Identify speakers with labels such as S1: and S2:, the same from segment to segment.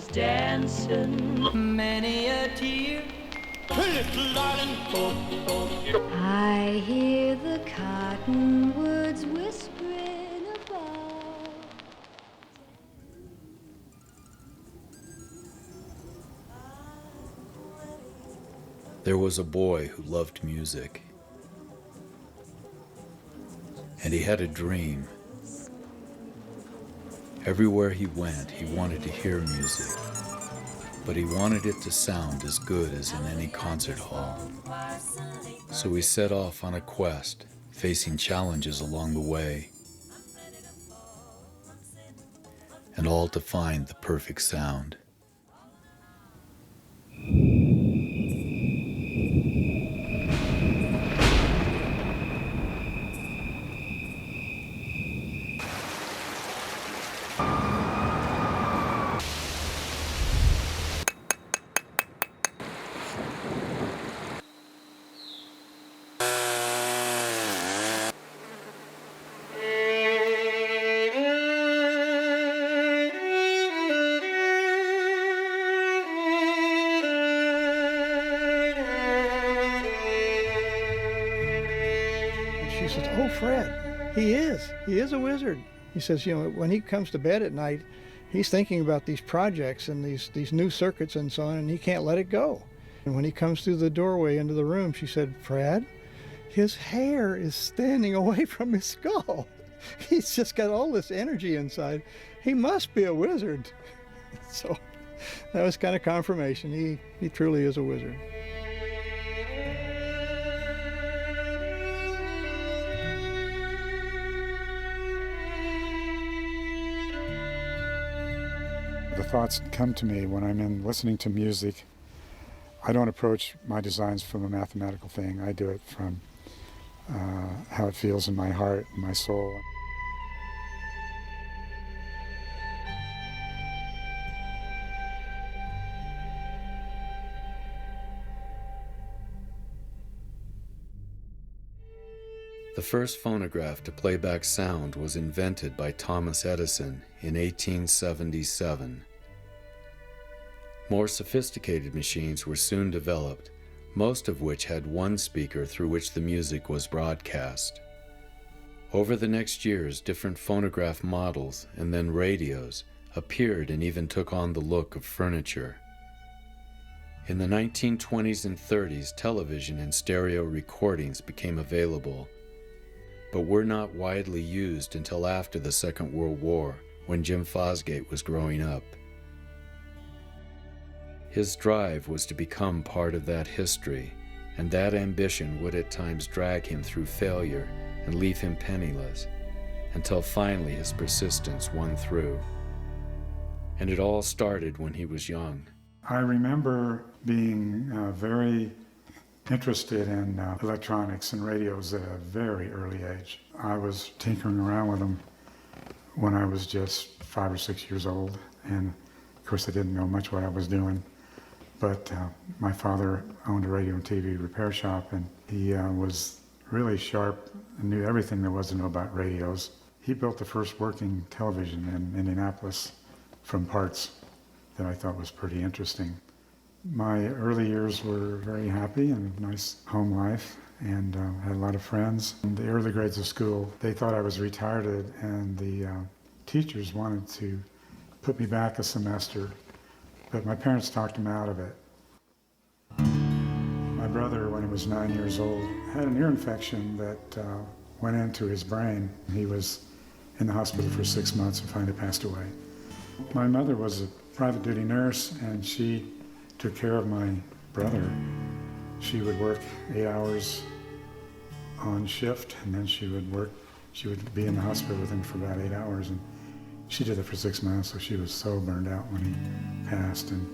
S1: was dancing. Many a tear. Hey, little darling. Oh, oh. I hear the cottonwoods whispering above.
S2: There was a boy who loved music, and he had a dream. Everywhere he went, he wanted to hear music, but he wanted it to sound as good as in any concert hall. So he set off on a quest, facing challenges along the way, and all to find the perfect sound.
S3: She says, "Oh, Fred, he is a wizard." He says, when he comes to bed at night, he's thinking about these projects and these new circuits and so on, and he can't let it go. And when he comes through the doorway into the room, she said, "Fred, his hair is standing away from his skull. He's just got all this energy inside. He must be a wizard." So that was kind of confirmation. He truly is a wizard.
S4: The thoughts come to me when I'm listening to music. I don't approach my designs from a mathematical thing. I do it from how it feels in my heart and my soul.
S2: The first phonograph to play back sound was invented by Thomas Edison in 1877. More sophisticated machines were soon developed, most of which had one speaker through which the music was broadcast. Over the next years, different phonograph models and then radios appeared and even took on the look of furniture. In the 1920s and 30s, television and stereo recordings became available, but were not widely used until after the Second World War, when Jim Fosgate was growing up. His drive was to become part of that history, and that ambition would at times drag him through failure and leave him penniless, until finally his persistence won through. And it all started when he was young.
S4: I remember being very interested in electronics and radios at a very early age. I was tinkering around with them when I was just 5 or 6 years old, and of course I didn't know much what I was doing. But my father owned a radio and TV repair shop, and he was really sharp and knew everything there was to know about radios. He built the first working television in Indianapolis from parts that I thought was pretty interesting. My early years were very happy and a nice home life, and had a lot of friends. In the early grades of school, they thought I was retarded, and the teachers wanted to put me back a semester, but my parents talked him out of it. My brother, when he was 9 years old, had an ear infection that went into his brain. He was in the hospital for 6 months and finally passed away. My mother was a private duty nurse, and she took care of my brother. She would work 8 hours on shift, and then she would be in the hospital with him for about 8 hours, and she did it for 6 months, so she was so burned out when he passed, and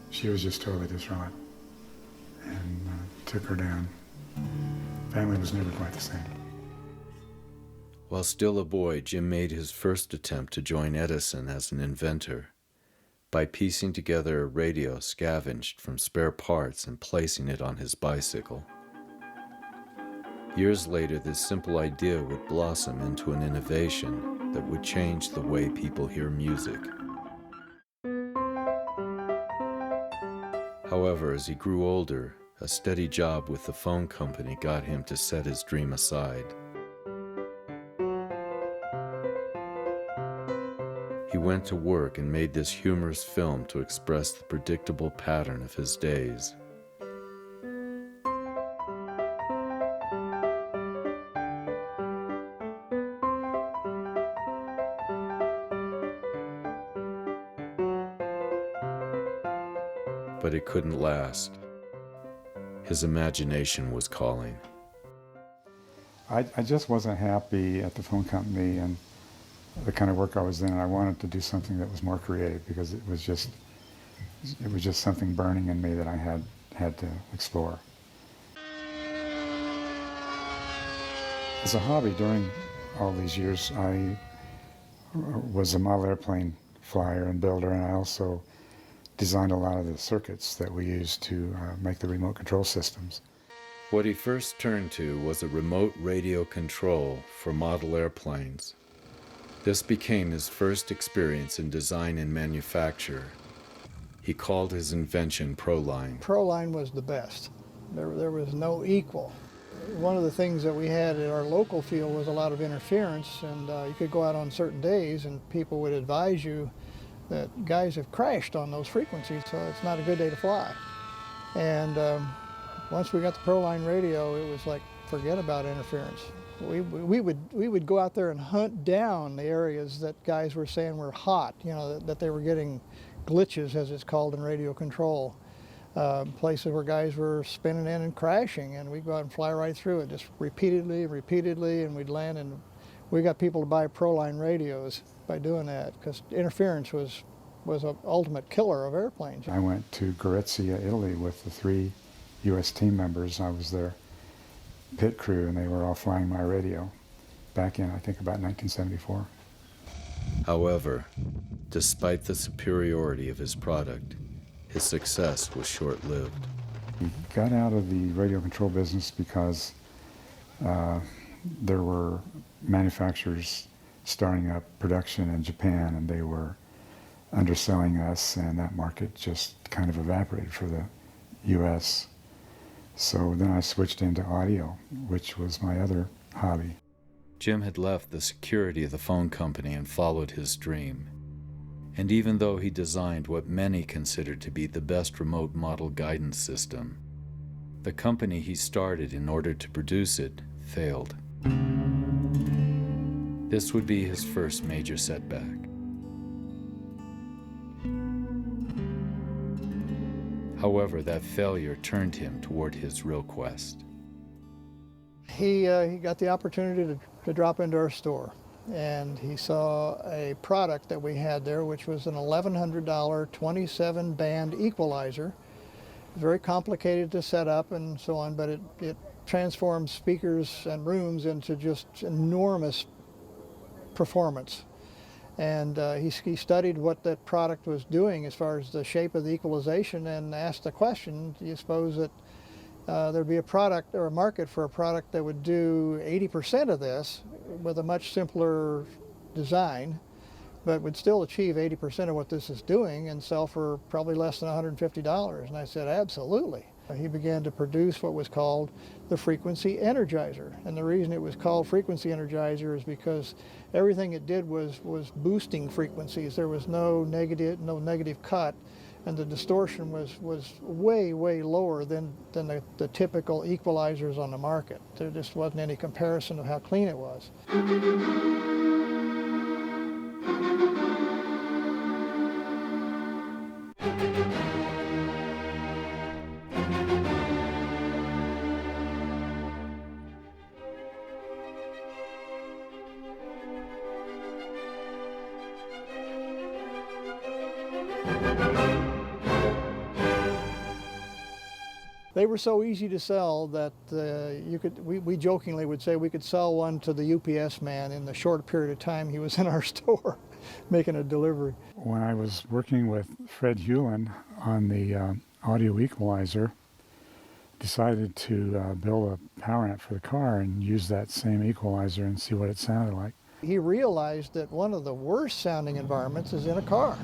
S4: she was just totally distraught, and took her down. Family was never quite the same.
S2: While still a boy, Jim made his first attempt to join Edison as an inventor by piecing together a radio scavenged from spare parts and placing it on his bicycle. Years later, this simple idea would blossom into an innovation that would change the way people hear music. However, as he grew older, a steady job with the phone company got him to set his dream aside. He went to work and made this humorous film to express the predictable pattern of his days. But it couldn't last. His imagination was calling.
S4: I just wasn't happy at the phone company and the kind of work I was in. I wanted to do something that was more creative because it was just something burning in me that I had to explore. As a hobby, during all these years, I was a model airplane flyer and builder, and I also designed a lot of the circuits that we used to make the remote control systems.
S2: What he first turned to was a remote radio control for model airplanes. This became his first experience in design and manufacture. He called his invention Proline.
S3: Proline was the best. There was no equal. One of the things that we had at our local field was a lot of interference, and you could go out on certain days and people would advise you that guys have crashed on those frequencies, so it's not a good day to fly. And once we got the Proline radio, it was like, forget about interference. We would go out there and hunt down the areas that guys were saying were hot, you know, that they were getting glitches, as it's called in radio control. Places where guys were spinning in and crashing, and we'd go out and fly right through it just repeatedly, and we'd land, and we got people to buy Proline radios by doing that, because interference was an ultimate killer of airplanes.
S4: I went to Gorizia, Italy with the 3 U.S. team members. I was their pit crew, and they were all flying my radio back in, I think, about 1974.
S2: However, despite the superiority of his product, his success was short-lived.
S4: He got out of the radio control business because there were manufacturers starting up production in Japan, and they were underselling us, and that market just kind of evaporated for the U.S. So then I switched into audio, which was my other hobby.
S2: Jim had left the security of the phone company and followed his dream. And even though he designed what many considered to be the best remote model guidance system, the company he started in order to produce it failed. This would be his first major setback. However, that failure turned him toward his real quest.
S3: He got the opportunity to drop into our store, and he saw a product that we had there, which was an $1,100 27-band equalizer. Very complicated to set up and so on, but it transformed speakers and rooms into just enormous performance. And he studied what that product was doing as far as the shape of the equalization, and asked the question, do you suppose that there'd be a product or a market for a product that would do 80% of this with a much simpler design, but would still achieve 80% of what this is doing and sell for probably less than $150? And I said, absolutely. He began to produce what was called the Frequency Energizer. And the reason it was called Frequency Energizer is because everything it did was boosting frequencies. There was no negative cut, and the distortion was way, way lower than the typical equalizers on the market. There just wasn't any comparison of how clean it was. They were so easy to sell that we jokingly would say we could sell one to the UPS man in the short period of time he was in our store making a delivery.
S4: When I was working with Fred Hewlin on the audio equalizer, decided to build a power amp for the car and use that same equalizer and see what it sounded like.
S3: He realized that one of the worst sounding environments is in a car.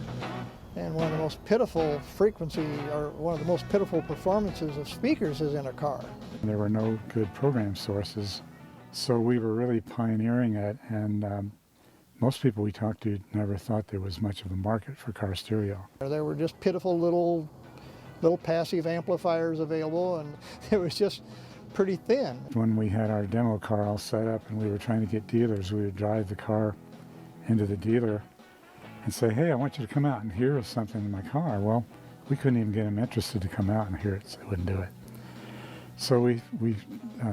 S3: And one of the most pitiful frequency, or one of the most pitiful performances of speakers is in a car.
S4: There were no good program sources, so we were really pioneering it, and most people we talked to never thought there was much of a market for car stereo.
S3: There were just pitiful little passive amplifiers available, and it was just pretty thin.
S4: When we had our demo car all set up and we were trying to get dealers, we would drive the car into the dealer and say, hey, I want you to come out and hear something in my car. Well, we couldn't even get them interested to come out and hear it, so they wouldn't do it. So we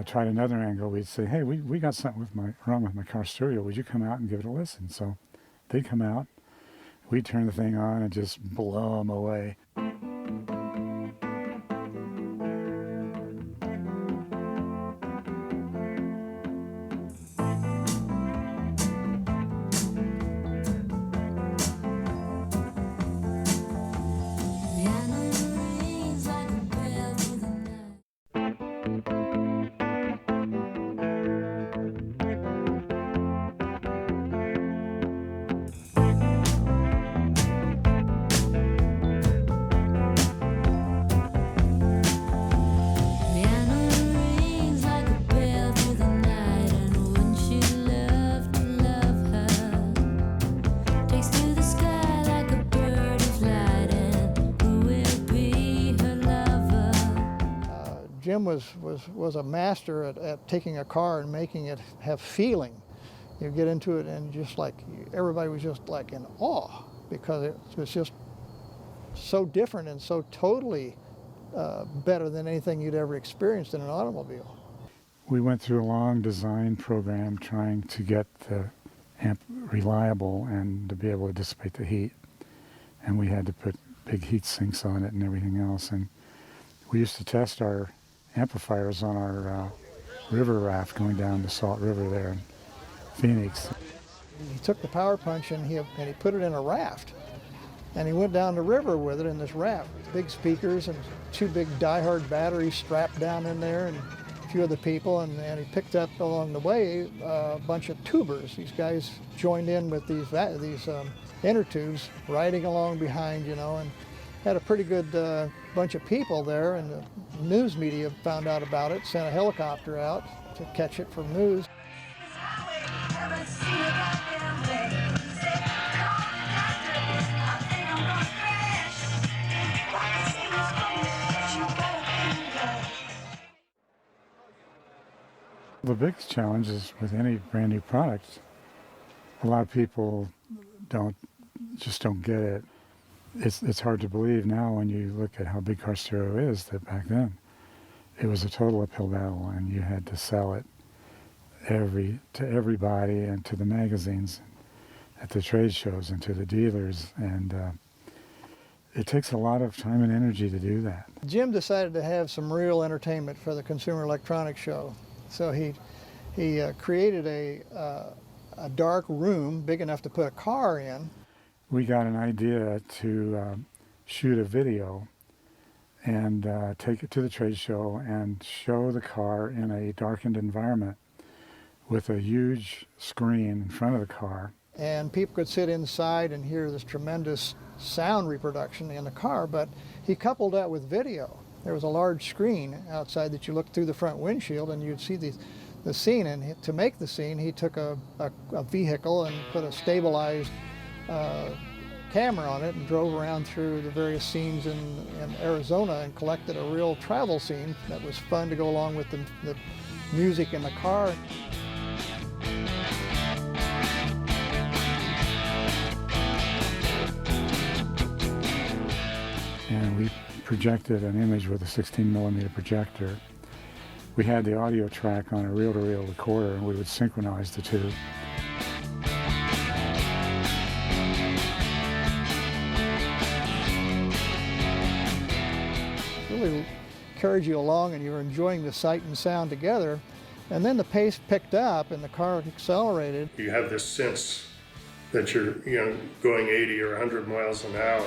S4: tried another angle. We'd say, hey, we got something wrong with my car stereo. Would you come out and give it a listen? So they'd come out, we'd turn the thing on and just blow them away.
S3: Jim was a master at taking a car and making it have feeling. You get into it and just like everybody was just like in awe because it was just so different and so totally better than anything you'd ever experienced in an automobile.
S4: We went through a long design program trying to get the amp reliable and to be able to dissipate the heat. And we had to put big heat sinks on it and everything else. And we used to test our amplifiers on our river raft going down the Salt River there in Phoenix.
S3: He took the power punch and he put it in a raft. And he went down the river with it in this raft. Big speakers and 2 big die-hard batteries strapped down in there and a few other people. And he picked up along the way a bunch of tubers. These guys joined in with these inner tubes riding along behind, you know, and had a pretty good bunch of people there. And the news media found out about it, sent a helicopter out to catch it for news.
S4: The biggest challenge is with any brand new product, a lot of people just don't get it. It's hard to believe now when you look at how big car stereo is that back then it was a total uphill battle and you had to sell it to everybody and to the magazines, at the trade shows and to the dealers, and it takes a lot of time and energy to do that.
S3: Jim decided to have some real entertainment for the Consumer Electronics Show. So he created a dark room big enough to put a car in.
S4: We got an idea to shoot a video and take it to the trade show and show the car in a darkened environment with a huge screen in front of the car.
S3: And people could sit inside and hear this tremendous sound reproduction in the car, but he coupled that with video. There was a large screen outside that you looked through the front windshield and you'd see the scene. And to make the scene, he took a vehicle and put a stabilized camera on it and drove around through the various scenes in Arizona and collected a real travel scene that was fun to go along with the music in the car.
S4: And we projected an image with a 16mm projector. We had the audio track on a reel-to-reel recorder and we would synchronize the two.
S3: Really carried you along and you were enjoying the sight and sound together. And then the pace picked up and the car accelerated.
S5: You have this sense that you're going 80 or 100 miles an hour.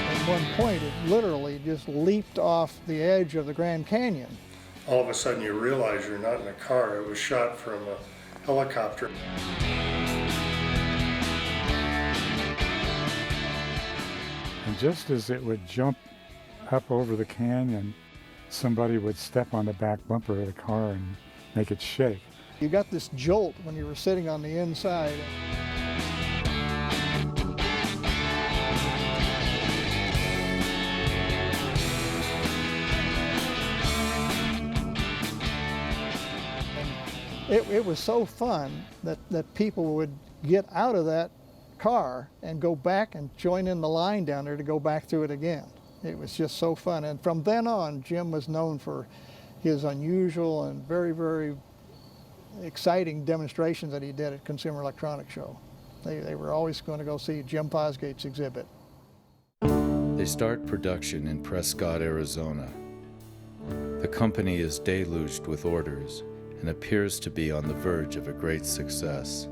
S3: At one point, it literally just leaped off the edge of the Grand Canyon.
S5: all of a sudden you realize you're not in a car. It was shot from a helicopter.
S4: And just as it would jump up over the canyon, somebody would step on the back bumper of the car and make it shake.
S3: You got this jolt when you were sitting on the inside. It was so fun that people would get out of that car and go back and join in the line down there to go back through it again. It was just so fun. And from then on, Jim was known for his unusual and very, very exciting demonstrations that he did at Consumer Electronics Show. They were always going to go see Jim Fosgate's exhibit.
S2: They start production in Prescott, Arizona. The company is deluged with orders and appears to be on the verge of a great success.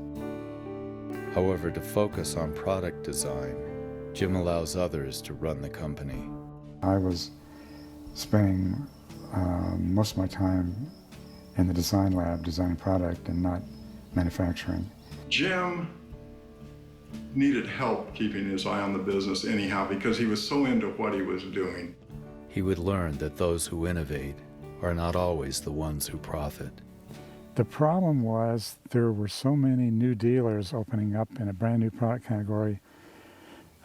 S2: However, to focus on product design, Jim allows others to run the company.
S4: I was spending most of my time in the design lab, designing product and not manufacturing.
S6: Jim needed help keeping his eye on the business anyhow because he was so into what he was doing.
S2: He would learn that those who innovate are not always the ones who profit.
S4: The problem was there were so many new dealers opening up in a brand new product category.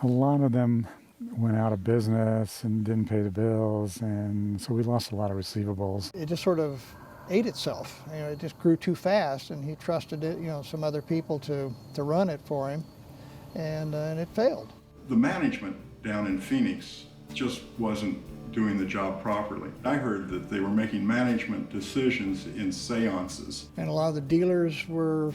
S4: A lot of them went out of business and didn't pay the bills, and so we lost a lot of receivables.
S3: It just sort of ate itself. It just grew too fast, and he trusted it, some other people to run it for him, and it failed.
S6: The management down in Phoenix just wasn't doing the job properly. I heard that they were making management decisions in seances.
S3: And a lot of the dealers were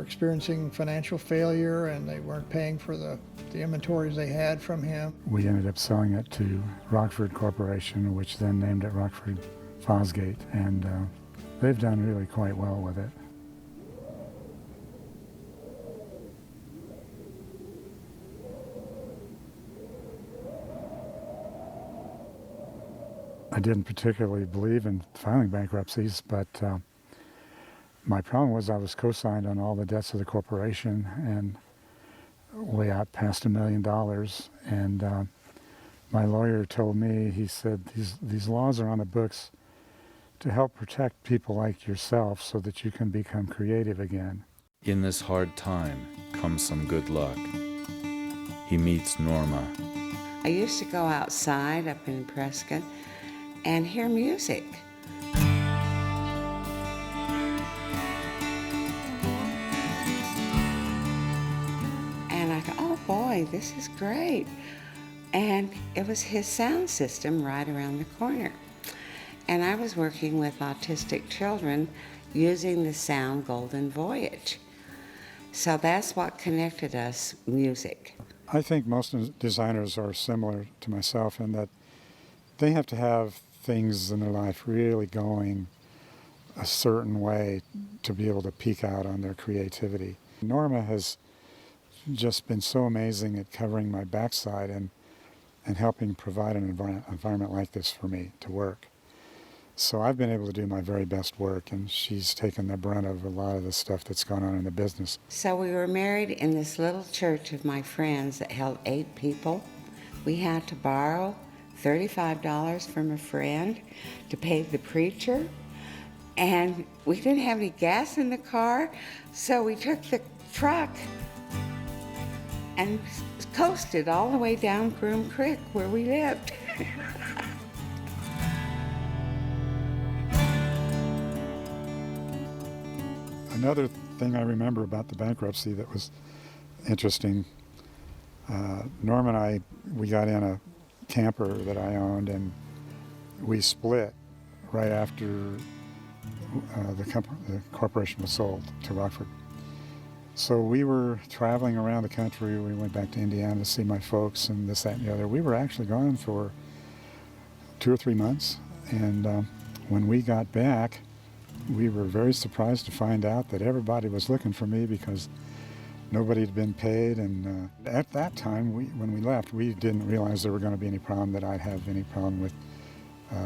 S3: experiencing financial failure, and they weren't paying for the inventories they had from him.
S4: We ended up selling it to Rockford Corporation, which then named it Rockford Fosgate, and they've done really quite well with it. I didn't particularly believe in filing bankruptcies, but my problem was I was co-signed on all the debts of the corporation and way out past $1 million. And my lawyer told me, he said, these laws are on the books to help protect people like yourself so that you can become creative again.
S2: In this hard time comes some good luck. He meets Norma.
S7: I used to go outside up in Prescott and hear music. And I thought, oh boy, this is great. And it was his sound system right around the corner. And I was working with autistic children using the sound Golden Voyage. So that's what connected us, music.
S4: I think most designers are similar to myself in that they have to have things in their life really going a certain way to be able to peak out on their creativity. Norma has just been so amazing at covering my backside and helping provide an environment like this for me to work. So I've been able to do my very best work, and she's taken the brunt of a lot of the stuff that's gone on in the business.
S7: So we were married in this little church of my friends that held 8 people. We had to borrow $35 from a friend to pay the preacher, and we didn't have any gas in the car, so we took the truck and coasted all the way down Groom Creek where we lived.
S4: Another thing I remember about the bankruptcy that was interesting, Norma and I, we got in a camper that I owned, and we split right after the corporation was sold to Rockford. So we were traveling around the country. We went back to Indiana to see my folks and this, that, and the other. We were actually gone for 2 or 3 months, and when we got back, we were very surprised to find out that everybody was looking for me because nobody had been paid. And at that time, when we left, we didn't realize there were going to be any problem, that I'd have any problem with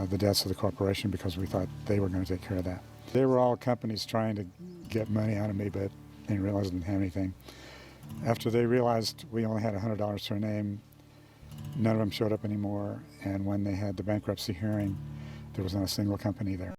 S4: the debts of the corporation because we thought they were going to take care of that. They were all companies trying to get money out of me, but they didn't realize I didn't have anything. After they realized we only had $100 to our name, none of them showed up anymore, and when they had the bankruptcy hearing, there was not a single company there.